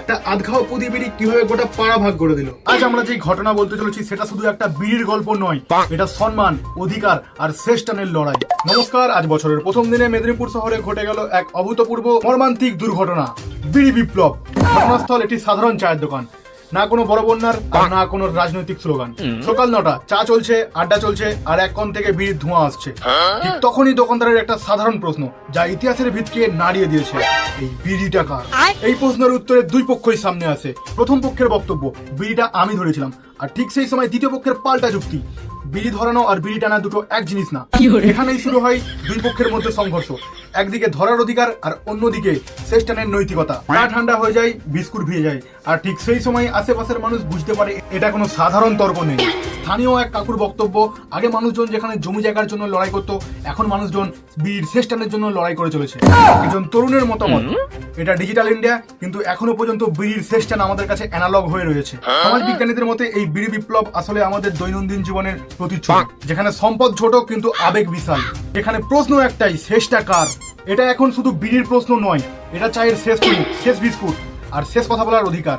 একটা আধখাওয়া পুদি বিড়ি কিভাবে গোটা পাড়া ভাগ করে দিল। আজ আমরা যে ঘটনা বলতে চলেছি সেটা শুধু একটা বিড়ির গল্প নয়, এটা সম্মান, অধিকার আর শ্রেষ্ঠানের লড়াই। নমস্কার, আজ বছরের প্রথম দিনে মেদিনীপুর শহরে ঘটে গেল এক অভূতপূর্ব মর্মান্তিক দুর্ঘটনা, বিড়ি বিপ্লব। ঘটনাস্থল একটি সাধারণ চায়ের দোকান, না কোনো বড় বন্যার আর না কোনো রাজনৈতিক স্লোগান। সকাল 9টা, চা চলছে, আড্ডা চলছে, আর এক কোণ থেকে বিড়ির ধোঁয়া আসছে। ঠিক তখনই দোকানদারের একটা সাধারণ প্রশ্ন, যা ইতিহাসের ভিতকে নাড়িয়ে দিয়েছে, এই বিড়িটা কার? এই প্রশ্নের উত্তরে দুই পক্ষই সামনে আসে। প্রথম পক্ষের বক্তব্য, বিড়িটা আমি ধরেছিলাম। আর ঠিক সেই সময় দ্বিতীয় পক্ষের পাল্টা যুক্তি, বিড়ি ধরানো আর বিড়ি টানা দুটো এক জিনিস না। এখানেই শুরু হয় দুই পক্ষের মধ্যে সংঘর্ষ। একদিকে ধরার অধিকার আর অন্যদিকে শ্রেষ্ঠানের নৈতিকতা। চা ঠান্ডা হয়ে যায়, বিস্কুট ভিজে যায়, আর ঠিক সেই সময় আশেপাশের মানুষ বুঝতে পারে এটা কোনো সাধারণ তর্ক নেই। স্থানীয় এক কাকুর বক্তব্য, আগে মানুষজন যেখানে জমি জায়গার জন্য লড়াই করতো, এখন মানুষজন বিড়ির শ্রেষ্ঠানের জন্য লড়াই করে চলেছে। একজন তরুণের মতামত, এটা ডিজিটাল ইন্ডিয়া, কিন্তু এখনো পর্যন্ত বিড়ির শ্রেষ্ঠান আমাদের কাছে অ্যানালগ হয়ে রয়েছে। সমাজ বিজ্ঞানীদের মতে এই বিড়ি বিপ্লব আসলে আমাদের দৈনন্দিন জীবনের প্রতিচ্ছবি, যেখানে সম্পদ ছোট কিন্তু আবেগ বিশাল। এখানে প্রশ্ন একটাই, শেষটা কার? এটা এখন শুধু বিড়ির প্রশ্ন নয়, এটা চায়ের শেষ চুমুক, শেষ বিস্কুট আর শেষ কথা বলার অধিকার।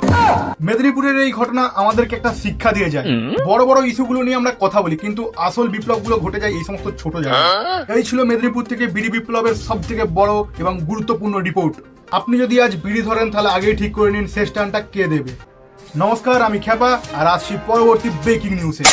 মেদিনীপুরের এই ঘটনা আমাদেরকে একটা শিক্ষা দিয়ে যায়। বড় বড় ইস্যুগুলো নিয়ে আমরা কথা বলি, কিন্তু আসল বিপ্লবগুলো ঘটে যায় এই সমস্ত ছোট জায়গায়। এই ছিল মেদিনীপুর থেকে বিড়ি বিপ্লবের সব থেকে বড় এবং গুরুত্বপূর্ণ রিপোর্ট। আপনি যদি আজ বিড়ি ধরেন তাহলে আগেই ঠিক করে নিন শেষ টানটা কে দেবে। নমস্কার, আমি খ্যাপা, আর আসছি পরবর্তী ব্রেকিং নিউজে।